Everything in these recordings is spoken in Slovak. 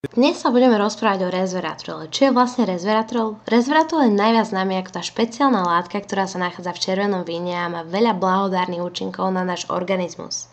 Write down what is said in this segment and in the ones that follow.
Dnes sa budeme rozprávať o resveratrole. Čo je vlastne resveratrol? Resveratrol je najviac známy ako tá špeciálna látka, ktorá sa nachádza v červenom víne a má veľa blahodárnych účinkov na náš organizmus.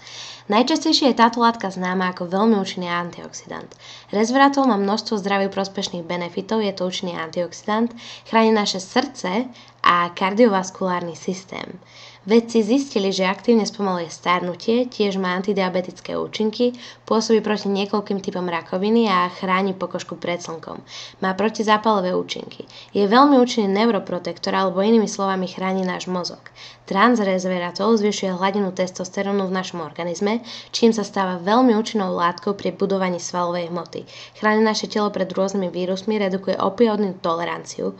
Najčastejšie je táto látka známa ako veľmi účinný antioxidant. Resveratrol má množstvo zdraviu prospešných benefitov, je to účinný antioxidant, chráni naše srdce a kardiovaskulárny systém. Vedci zistili, že aktívne spomaluje starnutie, tiež má antidiabetické účinky, pôsobí proti niekoľkým typom rakoviny a chráni pokožku pred slnkom. Má protizápalové účinky. Je veľmi účinný neuroprotektor, alebo inými slovami chráni náš mozog. Transresveratrol zvyšuje hladinu testosterónu v našom organizme, čím sa stáva veľmi účinnou látkou pri budovaní svalovej hmoty. Chráni naše telo pred rôznymi vírusmi, redukuje opioidnú toleranciu.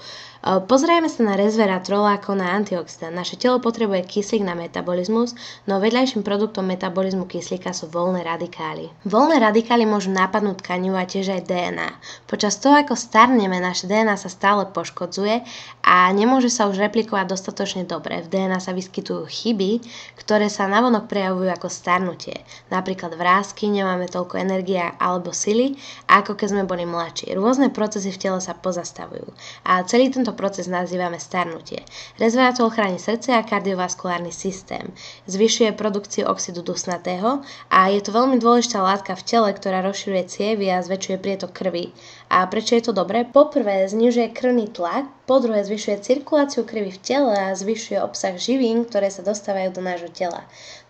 Pozrieme sa na resveratrol ako na antioxidant. Naše telo potrebuje kyslík na metabolizmus, no vedľajším produktom metabolizmu kyslíka sú voľné radikály. Voľné radikály môžu napadnúť tkanivo a tiež aj DNA. Počas toho, ako starneme, naše DNA sa stále poškodzuje a nemôže sa už replikovať dostatočne dobre. V DNA sa vyskytujú chyby, ktoré sa navonok prejavujú ako starnutie. Napríklad vrásky, nemáme toľko energie alebo sily, ako keď sme boli mladší. Rôzne procesy v tele sa pozastavujú a celý tento proces nazývame starnutie. Resveratrol chráni srdce a kardiovaskulárny systém. Zvyšuje produkciu oxidu dusnatého a je to veľmi dôležitá látka v tele, ktorá rozširuje cievy a zväčšuje prietok krvi. A prečo je to dobré? Poprvé znižuje krvný tlak, po druhé zvyšuje cirkuláciu krvi v tele a zvyšuje obsah živín, ktoré sa dostávajú do nášho tela.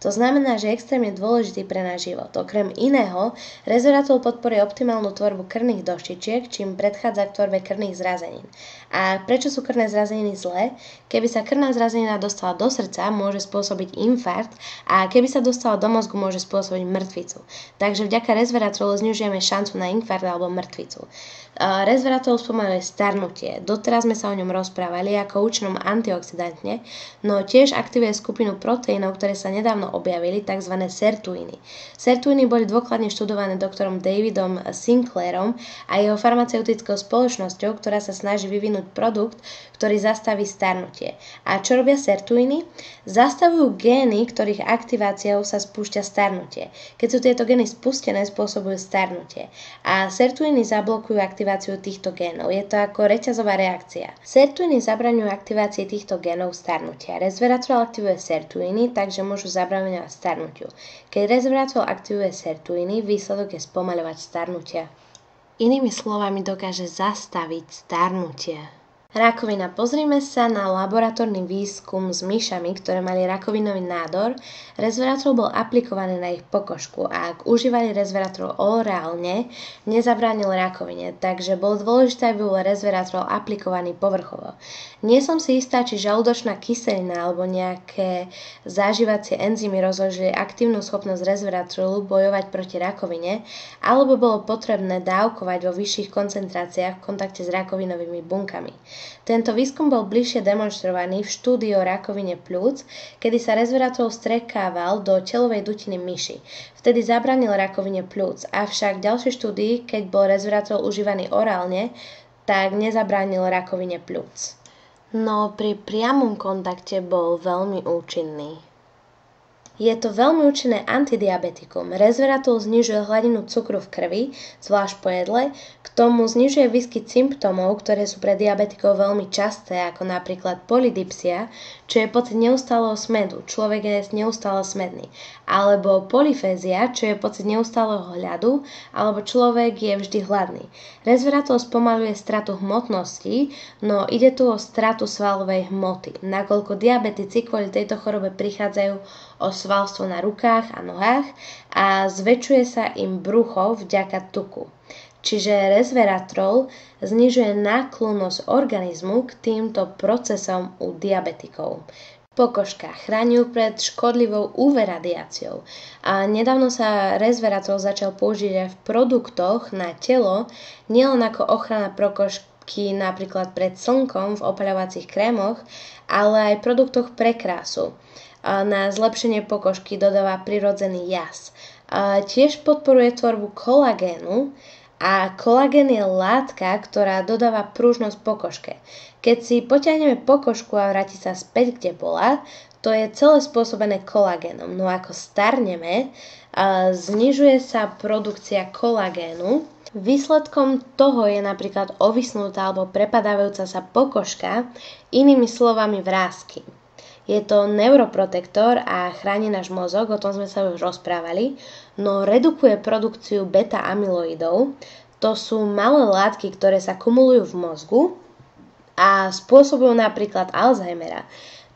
To znamená, že je extrémne dôležitý pre náš život. Okrem iného, resveratrol podporuje optimálnu tvorbu krvných dojčičiek, čím predchádza k tvorbe krvných zrazenín. A prečo sú krvné zrazeniny zlé? Keby sa krvná zrazenina dostala do srdca, môže spôsobiť infarkt a keby sa dostala do mozgu, môže spôsobiť mŕtvicu. Takže vďaka resveratrolu znižujeme šancu na infarkt alebo mŕtvicu. Resveratrol spomaluje starnutie. Doteraz sme sa o ňom rozprávali ako účinnom antioxidantne, no tiež aktivuje skupinu proteínov, ktoré sa nedávno objavili, tzv. Sirtuiny. Sirtuiny boli dôkladne študované doktorom Davidom Sinclairom a jeho farmaceutickou spoločnosťou, ktorá sa snaží vyvinúť produkt, ktorý zastaví starnutie. A čo robia sirtuiny? Zastavujú gény, ktorých aktiváciou sa spúšťa starnutie. Keď sú tieto gény spustené, spôsobujú starnutie. A sirtuiny zablokujú aktiváciu týchto génov. Je to ako reťazová reakcia. Sirtuiny zabraňujú aktivácii týchto génov starnutia. Resveratrol aktivuje sirtuiny, takže môžu zabraňovať starnutiu. Keď resveratrol aktivuje sirtuiny, výsledok je spomaľovať starnutia. Inými slovami dokáže zastaviť starnutie. Rakovina. Pozrime sa na laboratórny výskum s myšami, ktoré mali rakovinový nádor. Resveratrol bol aplikovaný na ich pokožku a ak užívali resveratrol orálne, nezabránil rakovine, takže bolo dôležité, aby bol resveratrol aplikovaný povrchovo. Nie som si istá, či žalúdočná kyselina alebo nejaké zažívacie enzymy rozložili aktívnu schopnosť resveratrolu bojovať proti rakovine, alebo bolo potrebné dávkovať vo vyšších koncentráciách v kontakte s rakovinovými bunkami. Tento výskum bol bližšie demonstrovaný v štúdii o rakovine pľúc, kedy sa resveratrol strekával do telovej dutiny myši. Vtedy zabránil rakovine pľúc, avšak v ďalšej štúdii, keď bol resveratrol užívaný orálne, tak nezabránil rakovine pľúc. No pri priamom kontakte bol veľmi účinný. Je to veľmi účinné antidiabetikum. Resveratrol znižuje hladinu cukru v krvi, zvlášť po jedle, k tomu znižuje výskyt symptómov, ktoré sú pre diabetikov veľmi časté, ako napríklad polydipsia, čo je pocit neustáleho smedu, človek je neustále smedný, alebo polyfézia, čo je pocit neustáleho hľadu, alebo človek je vždy hladný. Resveratrol spomaľuje stratu hmotnosti, no ide tu o stratu svalovej hmoty, nakoľko diabetici kvôli tejto chorobe prichádzajú o svalstvo na rukách a nohách a zväčšuje sa im brucho vďaka tuku. Čiže resveratrol znižuje náklonnosť organizmu k týmto procesom u diabetikov. Pokožka chráni pred škodlivou UV radiáciou a nedávno sa resveratrol začal použiť aj v produktoch na telo, nielen ako ochrana pokožky napríklad pred slnkom v opaľovacích krémoch, ale aj v produktoch pre krásu. Na zlepšenie pokožky dodáva prirodzený jas. Tiež podporuje tvorbu kolagénu a kolagén je látka, ktorá dodáva pružnosť pokožke. Keď si potiahneme pokožku a vráti sa späť, kde bola, to je celé spôsobené kolagénom. No ako starneme, znižuje sa produkcia kolagénu. Výsledkom toho je napríklad ovisnutá alebo prepadávajúca sa pokožka, inými slovami vrásky. Je to neuroprotektor a chráni náš mozog, o tom sme sa už rozprávali, no redukuje produkciu beta-amyloidov. To sú malé látky, ktoré sa kumulujú v mozgu a spôsobujú napríklad Alzheimera.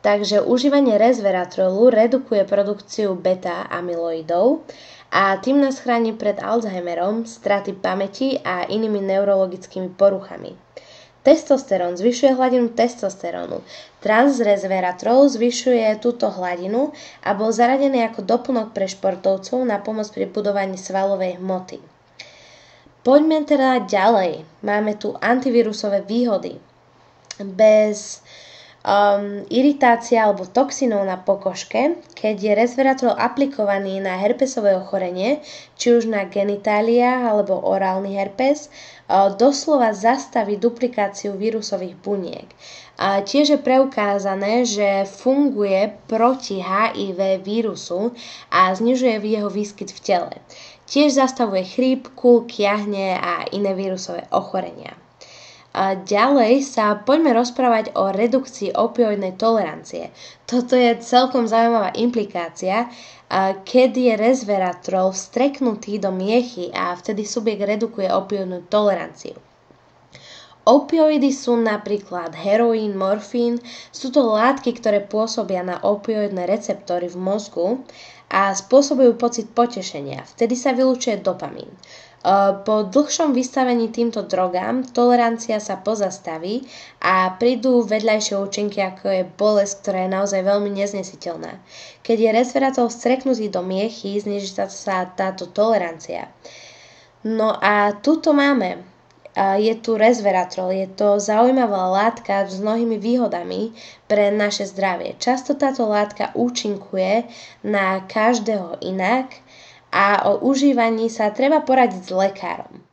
Takže užívanie resveratrolu redukuje produkciu beta-amyloidov a tým nás chráni pred Alzheimerom, straty pamäti a inými neurologickými poruchami. Testosterón zvyšuje hladinu testosterónu. Transresveratrol zvyšuje túto hladinu a bol zaradený ako doplnok pre športovcov na pomoc pri budovaní svalovej hmoty. Poďme teda ďalej. Máme tu antivírusové výhody. Bez iritácie alebo toxinov na pokožke, keď je resveratrol aplikovaný na herpesové ochorenie, či už na genitália alebo orálny herpes, doslova zastaví duplikáciu vírusových buniek. Tiež je preukázané, že funguje proti HIV vírusu a znižuje jeho výskyt v tele. Tiež zastavuje chrípku, kiahne a iné vírusové ochorenia. A ďalej sa poďme rozprávať o redukcii opioidnej tolerancie. Toto je celkom zaujímavá implikácia, keď je resveratrol vstreknutý do miechy a vtedy subjekt redukuje opioidnú toleranciu. Opioidy sú napríklad heroín, morfín, sú to látky, ktoré pôsobia na opioidné receptory v mozgu a spôsobujú pocit potešenia. Vtedy sa vylučuje dopamín. Po dlhšom vystavení týmto drogám tolerancia sa pozastaví a prídu vedľajšie účinky, ako je bolesť, ktorá je naozaj veľmi neznesiteľná. Keď je resveratrol vstreknutý do miechy, zniží sa táto tolerancia. No a tuto máme. Je tu resveratrol, je to zaujímavá látka s mnohými výhodami pre naše zdravie. Často táto látka účinkuje na každého inak a o užívaní sa treba poradiť s lekárom.